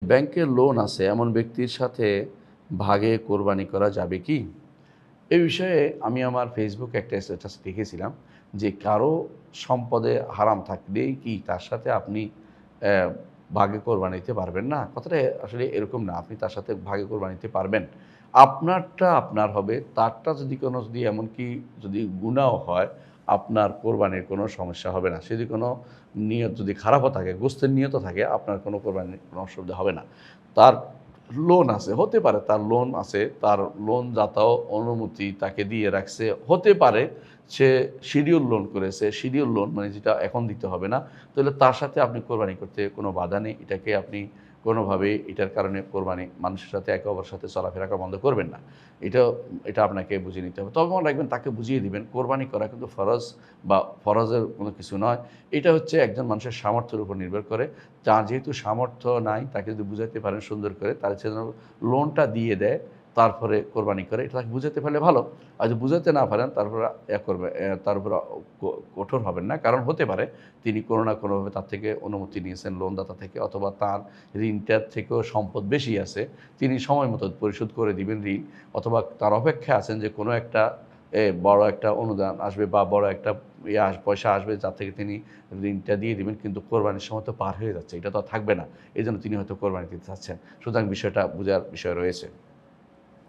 ব্যাংকের লোন আছে এমন ব্যক্তির সাথে ভাগে কোরবানি করা যাবে কি? এই বিষয়ে আমি আমার ফেসবুকে একটা স্ট্যাটাস লিখেছিলাম যে কারো সম্পদে হারাম থাকলেই কি তার সাথে আপনি অ্যা ভাগে কোরবানি দিতে পারবেন না? কথাটা আসলে এরকম না। আপনি তার সাথে ভাগে কোরবানি দিতে পারবেন। আপনারটা আপনার হবে, তারটা যদি এমনকি যদি গুনাহও হয়, আপনার কোরবানির কোনো সমস্যা হবে না। সে যদি কোনো নিয়ত যদি খারাপও থাকে, গোশতের নিয়তও থাকে, আপনার কোনো কোরবানির কোনো অসুবিধা হবে না। তার লোন আছে, হতে পারে তার লোন আছে, তার লোন যাতাও অনুমতি তাকে দিয়ে রাখছে। হতে পারে সে শিডিউল লোন করেছে, শিডিউল লোন মানে যেটা এখন দিতে হবে না। তাহলে তার সাথে আপনি কোরবানি করতে কোনো বাধা নেই। এটাকে আপনি কোনোভাবেই এটার কারণে কোরবানি মানুষের সাথে একে অপরের সাথে চলাফেরা করা বন্ধ করবেন না। এটা এটা আপনাকে বুঝিয়ে নিতে হবে। তবে মনে রাখবেন তাকে বুঝিয়ে দিবেন কোরবানি করা কিন্তু ফরজ বা ফরজের কোনো কিছু নয়। এটা হচ্ছে একজন মানুষের সামর্থ্যের উপর নির্ভর করে। যার যেহেতু সামর্থ্য নাই তাকে যদি বুঝাইতে পারেন সুন্দর করে তাহলে সে যেন লোনটা দিয়ে দেয়, তারপরে কোরবানি করে। এটা তাকে বুঝাতে পারলে ভালো। আর যদি বুঝাতে না পারেন তারপরে করবে তার উপর কঠোর হবেন না। কারণ হতে পারে তিনি কোনো না কোনোভাবে তার থেকে অনুমতি নিয়েছেন লোনদাতা থেকে, অথবা তার ঋণটার থেকেও সম্পদ বেশি আছে। তিনি সময় মতো পরিশোধ করে দিবেন ঋণ, অথবা তার অপেক্ষায় আছেন যে কোনো একটা বড় একটা অনুদান আসবে বা বড় একটা পয়সা আসবে যার থেকে তিনি ঋণটা দিয়ে দিবেন, কিন্তু কোরবানির সময় তো পার হয়ে যাচ্ছে। এটা তো আর থাকবে না। এজন্য তিনি হয়তো কোরবানি দিতে চাচ্ছেন। সুতরাং বিষয়টা বুঝার বিষয় রয়েছে।